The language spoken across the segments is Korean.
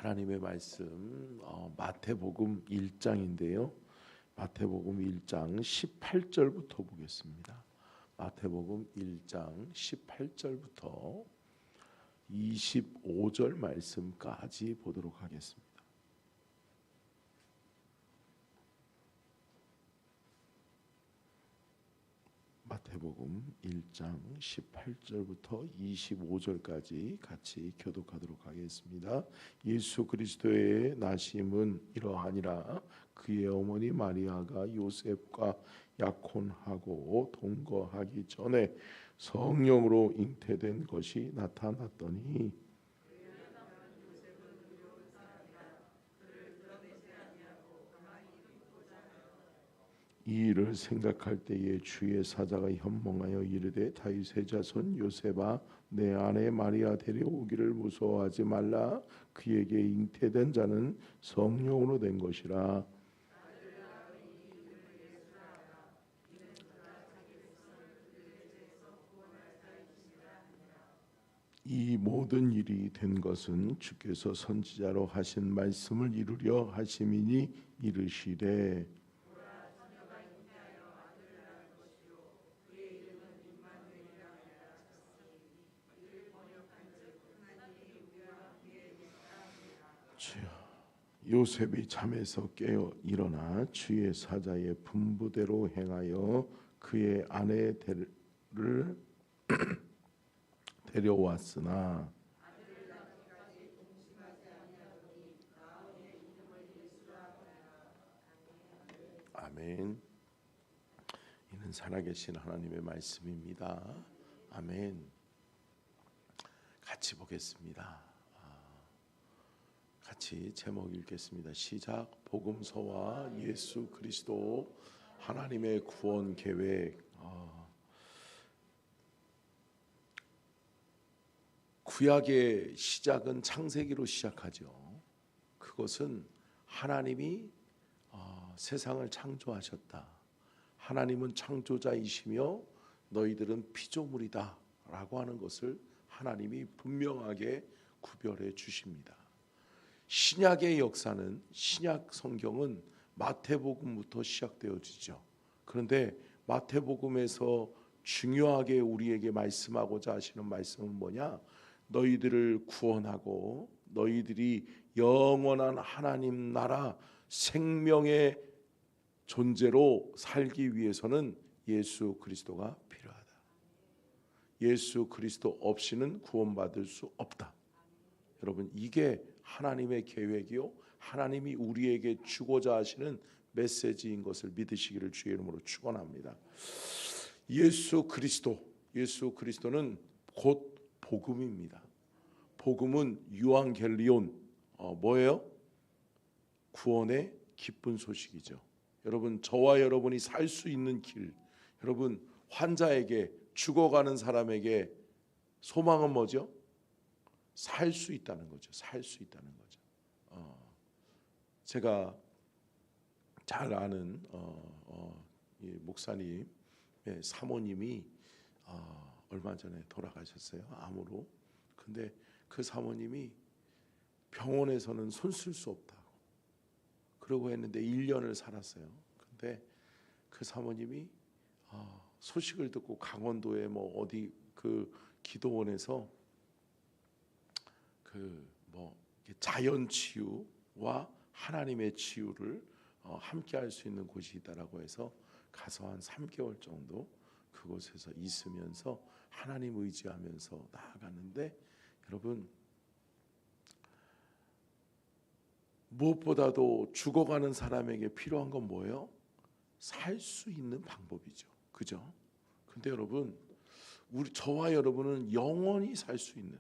하나님의 말씀 마태복음 1장인데요. 마태복음 1장 18절부터 보겠습니다. 마태복음 1장 18절부터 25절 말씀까지 보도록 하겠습니다. 마태복음 1장 18절부터 25절까지 같이 교독하도록 하겠습니다. 예수 그리스도의 나심은 이러하니라. 그의 어머니 마리아가 요셉과 약혼하고 동거하기 전에 성령으로 잉태된 것이 나타났더니 이 일을 생각할 때에 주의 사자가 현몽하여 이르되 다윗의 자손 요셉아 내 아내 마리아 데려오기를 무서워하지 말라. 그에게 잉태된 자는 성령으로 된 것이라. 이 모든 일이 된 것은 주께서 선지자로 하신 말씀을 이루려 하심이니 이르시되 요셉이 잠에서 깨어 일어나 주의 사자의 분부대로 행하여 그의 아내를 데려왔으나 아멘. 이는 살아계신 하나님의 말씀입니다. 아멘. 같이 보겠습니다. 같이 제목 읽겠습니다. 시작. 복음서와 예수 그리스도 하나님의 구원 계획. 구약의 시작은 창세기로 시작하죠. 그것은 하나님이 세상을 창조하셨다. 하나님은 창조자이시며 너희들은 피조물이다 라고 하는 것을 하나님이 분명하게 구별해 주십니다. 신약의 역사는 신약 성경은 마태복음부터 시작되어지죠. 그런데 마태복음에서 중요하게 우리에게 말씀하고자 하시는 말씀은 뭐냐? 너희들을 구원하고 너희들이 영원한 하나님 나라 생명의 존재로 살기 위해서는 예수 그리스도가 필요하다. 예수 그리스도 없이는 구원받을 수 없다. 여러분, 이게 하나님의 계획이요 하나님이 우리에게 주고자 하시는 메시지인 것을 믿으시기를 주의 이름으로 축원합니다. 예수 그리스도는 곧 복음입니다. 복음은 유앙겔리온, 뭐예요? 구원의 기쁜 소식이죠. 여러분, 저와 여러분이 살 수 있는 길, 여러분 환자에게, 죽어가는 사람에게 소망은 뭐죠? 살 수 있다는 거죠. 살 수 있다는 거죠. 제가 잘 아는 목사님 사모님이 얼마 전에 돌아가셨어요. 암으로. 근데 그 사모님이 병원에서는 손 쓸 수 없다고 그러고 했는데 1년을 살았어요. 근데 그 사모님이 소식을 듣고 강원도에 뭐 어디 그 기도원에서 자연 치유와 하나님의 치유를 함께 할 수 있는 곳이 있다라고 해서 가서 한 3개월 정도 그곳에서 있으면서 하나님 의지하면서 나아가는데, 여러분 무엇보다도 죽어가는 사람에게 필요한 건 뭐예요? 살 수 있는 방법이죠. 그죠? 근데 여러분, 저와 여러분은 영원히 살 수 있는,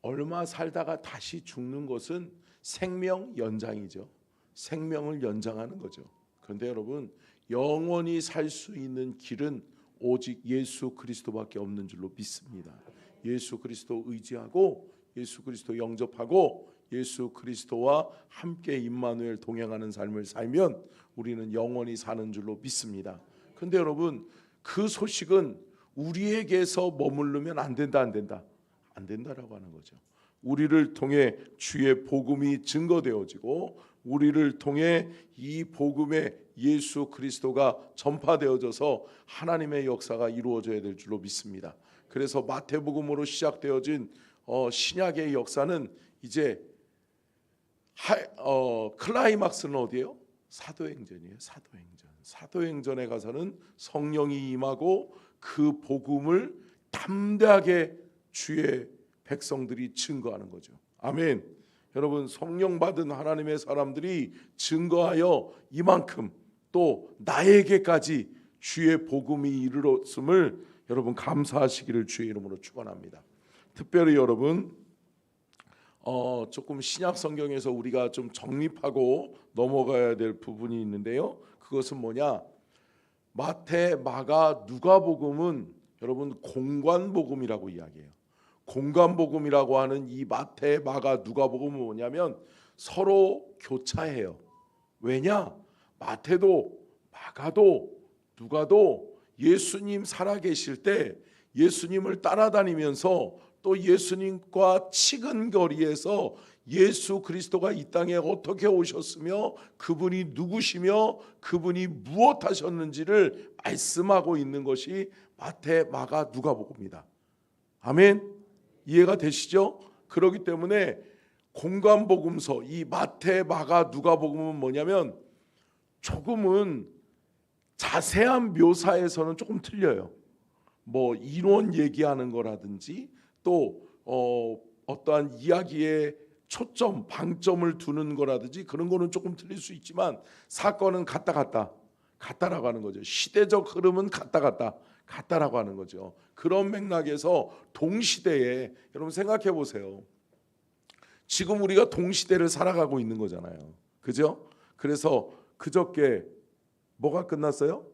얼마 살다가 다시 죽는 것은 생명 연장이죠. 생명을 연장하는 거죠. 그런데 여러분, 영원히 살 수 있는 길은 오직 예수 그리스도밖에 없는 줄로 믿습니다. 예수 그리스도 의지하고 예수 그리스도 영접하고 예수 그리스도와 함께 임마누엘 동행하는 삶을 살면 우리는 영원히 사는 줄로 믿습니다. 그런데 여러분, 그 소식은 우리에게서 머무르면 안 된다라고 하는 거죠. 우리를 통해 주의 복음이 증거되어지고 우리를 통해 이 복음의 예수 그리스도가 전파되어져서 하나님의 역사가 이루어져야 될 줄로 믿습니다. 그래서 마태복음으로 시작되어진 신약의 역사는 이제 클라이막스는 어디예요? 사도행전이에요. 사도행전에 가서는 성령이 임하고 그 복음을 담대하게 주의 백성들이 증거하는 거죠. 아멘. 여러분, 성령 받은 하나님의 사람들이 증거하여 이만큼 또 나에게까지 주의 복음이 이르렀음을 여러분 감사하시기를 주의 이름으로 축원합니다. 특별히 여러분 조금 신약 성경에서 우리가 좀 정립하고 넘어가야 될 부분이 있는데요. 그것은 뭐냐? 마태, 마가, 누가복음은 여러분 공관복음이라고 이야기해요. 공관복음이라고 하는 이 마태, 마가, 누가복음은 뭐냐면 서로 교차해요. 왜냐? 마태도 마가도 누가도 예수님 살아계실 때 예수님을 따라다니면서 또 예수님과 치근 거리에서 예수 그리스도가 이 땅에 어떻게 오셨으며 그분이 누구시며 그분이 무엇 하셨는지를 말씀하고 있는 것이 마태, 마가, 누가복음입니다. 아멘. 이해가 되시죠? 그렇기 때문에 공관복음서 이 마태, 마가, 누가복음은 뭐냐면 조금은 자세한 묘사에서는 조금 틀려요. 뭐 이론 얘기하는 거라든지 또 어떠한 이야기에 초점, 방점을 두는 거라든지 그런 거는 조금 틀릴 수 있지만 사건은 같다라고 하는 거죠. 시대적 흐름은 같다라고 하는 거죠. 그런 맥락에서 동시대에 여러분 생각해 보세요. 지금 우리가 동시대를 살아가고 있는 거잖아요. 그죠? 그래서 그저께 뭐가 끝났어요?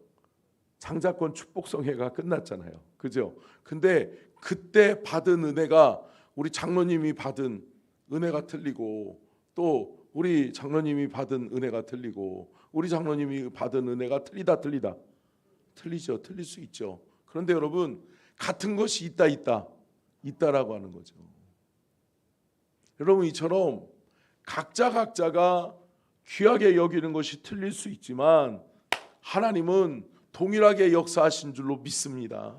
장자권 축복성회가 끝났잖아요. 그죠? 근데 그때 받은 은혜가 우리 장로님이 받은 은혜가 틀리고 또 우리 장로님이 받은 은혜가 틀리고 우리 장로님이 받은 은혜가 틀리죠. 틀릴 수 있죠. 그런데 여러분 같은 것이 있다라고 하는 거죠. 여러분 이처럼 각자가 귀하게 여기는 것이 틀릴 수 있지만 하나님은 동일하게 역사하신 줄로 믿습니다.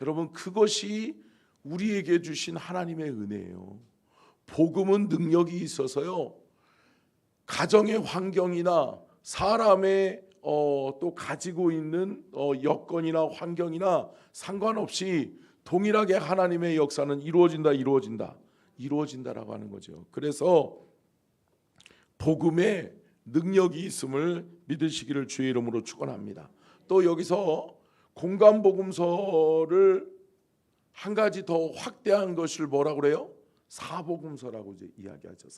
여러분 그것이 우리에게 주신 하나님의 은혜예요. 복음은 능력이 있어서요. 가정의 환경이나 사람의 또 가지고 있는 여건이나 환경이나 상관없이 동일하게 하나님의 역사는 이루어진다라고 하는 거죠. 그래서 복음에 능력이 있음을 믿으시기를 주의 이름으로 축원합니다. 또 여기서 공관복음서를 한 가지 더 확대한 것을 뭐라고 그래요? 사복음서라고 이제 이야기하죠.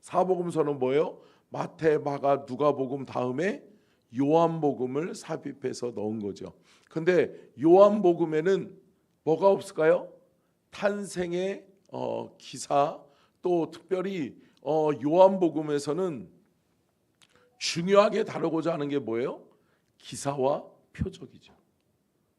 사복음서는 뭐예요? 마태, 마가, 누가복음 다음에 요한복음을 삽입해서 넣은 거죠. 근데 요한복음에는 뭐가 없을까요? 탄생의 기사, 또 특별히 요한복음에서는 중요하게 다루고자 하는 게 뭐예요? 기사와 표적이죠.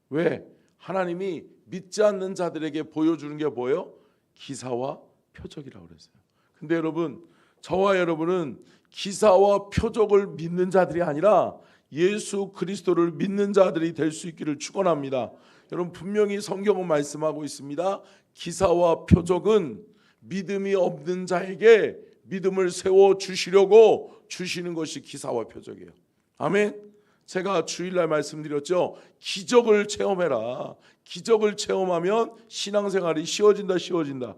왜? 하나님이 믿지 않는 자들에게 보여주는 게 뭐예요? 기사와 표적이라고 그랬어요. 근데 여러분, 저와 여러분은 기사와 표적을 믿는 자들이 아니라 예수 그리스도를 믿는 자들이 될 수 있기를 축원합니다. 여러분 분명히 성경은 말씀하고 있습니다. 기사와 표적은 믿음이 없는 자에게 믿음을 세워 주시려고 주시는 것이 기사와 표적이에요. 아멘. 제가 주일날 말씀드렸죠. 기적을 체험해라. 기적을 체험하면 신앙생활이 쉬워진다.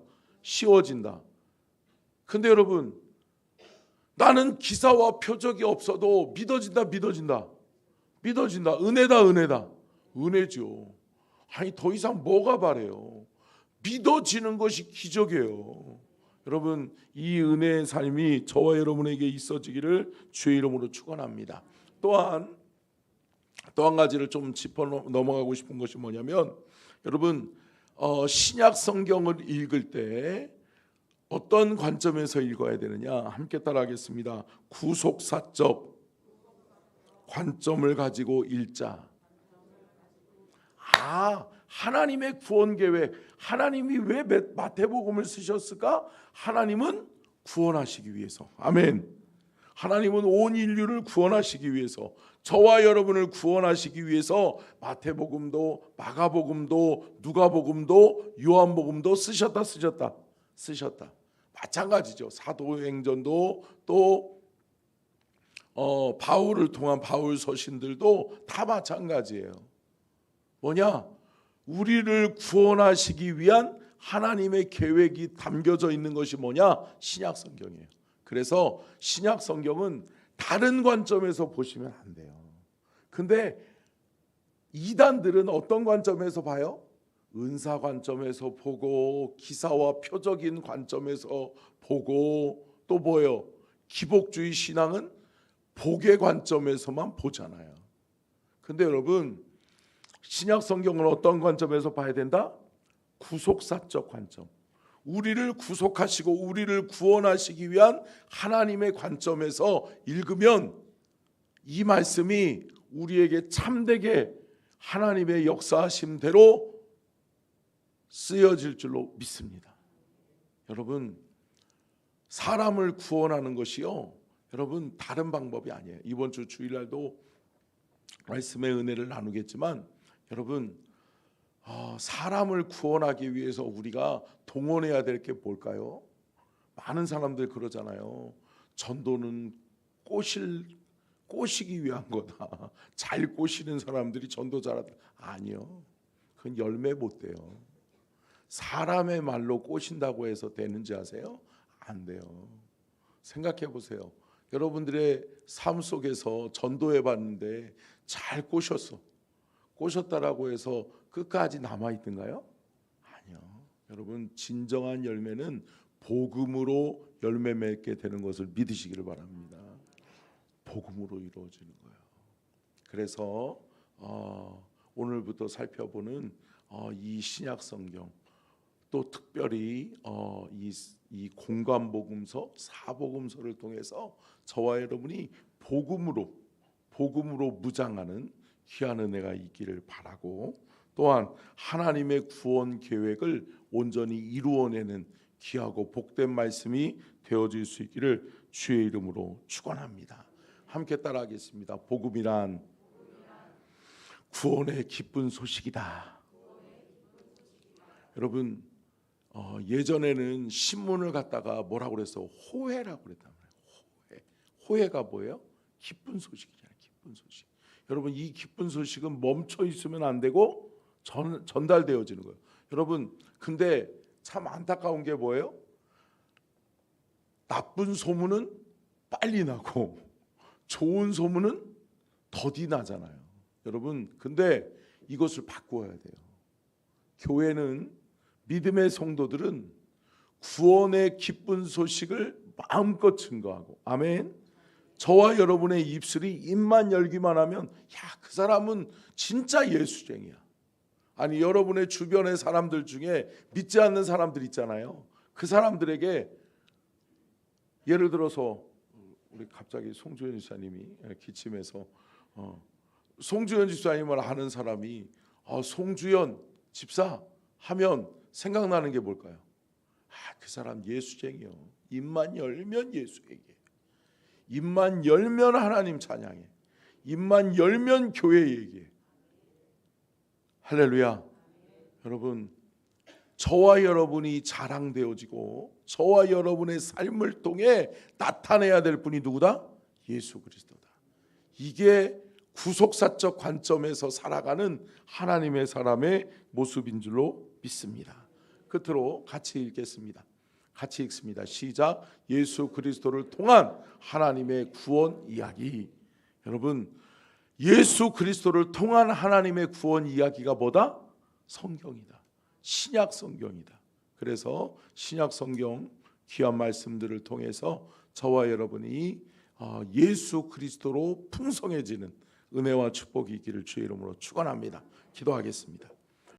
근데 여러분 나는 기사와 표적이 없어도 믿어진다. 은혜죠. 아니 더 이상 뭐가 바래요? 믿어지는 것이 기적이에요. 여러분 이 은혜의 삶이 저와 여러분에게 있어지기를 주의 이름으로 축원합니다. 또한 또 한 가지를 좀 짚어 넘어가고 싶은 것이 뭐냐면 여러분 신약 성경을 읽을 때 어떤 관점에서 읽어야 되느냐 함께 따라하겠습니다. 구속사적 관점을 가지고 읽자. 하나님의 구원 계획, 하나님이 왜 마태복음을 쓰셨을까? 하나님은 구원하시기 위해서. 아멘. 하나님은 온 인류를 구원하시기 위해서, 저와 여러분을 구원하시기 위해서 마태복음도 마가복음도 누가복음도 요한복음도 쓰셨다. 마찬가지죠. 사도행전도 또 바울을 통한 바울 서신들도 다 마찬가지예요. 뭐냐? 우리를 구원하시기 위한 하나님의 계획이 담겨져 있는 것이 뭐냐? 신약 성경이에요. 그래서 신약 성경은 다른 관점에서 보시면 안 돼요. 근데 이단들은 어떤 관점에서 봐요? 은사 관점에서 보고, 기사와 표적인 관점에서 보고, 또 뭐예요? 기복주의 신앙은 복의 관점에서만 보잖아요. 근데 여러분, 신약 성경은 어떤 관점에서 봐야 된다? 구속사적 관점. 우리를 구속하시고 우리를 구원하시기 위한 하나님의 관점에서 읽으면 이 말씀이 우리에게 참되게 하나님의 역사하심대로 쓰여질 줄로 믿습니다. 여러분, 사람을 구원하는 것이요, 여러분 다른 방법이 아니에요. 이번 주 주일날도 말씀의 은혜를 나누겠지만, 여러분 사람을 구원하기 위해서 우리가 동원해야 될 게 뭘까요? 많은 사람들 그러잖아요. 전도는 꼬시기 위한 거다. 잘 꼬시는 사람들이 전도 잘한다. 아니요, 그건 열매 못 돼요. 사람의 말로 꼬신다고 해서 되는지 아세요? 안 돼요. 생각해 보세요. 여러분들의 삶 속에서 전도해 봤는데 잘 꼬셨다라고 해서 끝까지 남아있던가요? 아니요. 여러분, 진정한 열매는 복음으로 열매 맺게 되는 것을 믿으시기를 바랍니다. 복음으로 이루어지는 거예요. 그래서 오늘부터 살펴보는 이 신약 성경, 또 특별히 이 공관복음서, 사복음서를 통해서 저와 여러분이 복음으로 무장하는 귀한 은혜가 있기를 바라고, 또한 하나님의 구원 계획을 온전히 이루어내는 귀하고 복된 말씀이 되어질 수 있기를 주의 이름으로 축원합니다. 함께 따라하겠습니다. 복음이란 구원의 기쁜 소식이다. 여러분, 예전에는 신문을 갖다가 뭐라고 그랬어? 호해라고 그랬단 말이에요. 호해가 뭐예요? 기쁜 소식이잖아요. 기쁜 소식. 여러분, 이 기쁜 소식은 멈춰 있으면 안 되고 전달되어지는 거예요. 여러분, 근데 참 안타까운 게 뭐예요? 나쁜 소문은 빨리 나고 좋은 소문은 더디 나잖아요. 여러분, 근데 이것을 바꾸어야 돼요. 교회는, 믿음의 성도들은 구원의 기쁜 소식을 마음껏 증거하고, 아멘. 저와 여러분의 입술이 입만 열기만 하면, 야, 그 사람은 진짜 예수쟁이야. 아니, 여러분의 주변의 사람들 중에 믿지 않는 사람들 있잖아요. 그 사람들에게, 예를 들어서 우리 갑자기 송주현 집사님이 기침해서 송주현 집사님을 아는 사람이 송주현 집사 하면 생각나는 게 뭘까요? 그 사람 예수쟁이요. 입만 열면 예수 얘기해. 입만 열면 하나님 찬양해. 입만 열면 교회 얘기해. 할렐루야. 여러분, 저와 여러분이 자랑되어지고 저와 여러분의 삶을 통해 나타내야 될 분이 누구다? 예수 그리스도다. 이게 구속사적 관점에서 살아가는 하나님의 사람의 모습인 줄로 믿습니다. 끝으로 같이 읽겠습니다. 같이 읽습니다. 시작. 예수 그리스도를 통한 하나님의 구원 이야기. 여러분, 예수 그리스도를 통한 하나님의 구원 이야기가 뭐다? 성경이다. 신약 성경이다. 그래서 신약 성경 귀한 말씀들을 통해서 저와 여러분이 예수 그리스도로 풍성해지는 은혜와 축복이 있기를 주의 이름으로 축원합니다. 기도하겠습니다.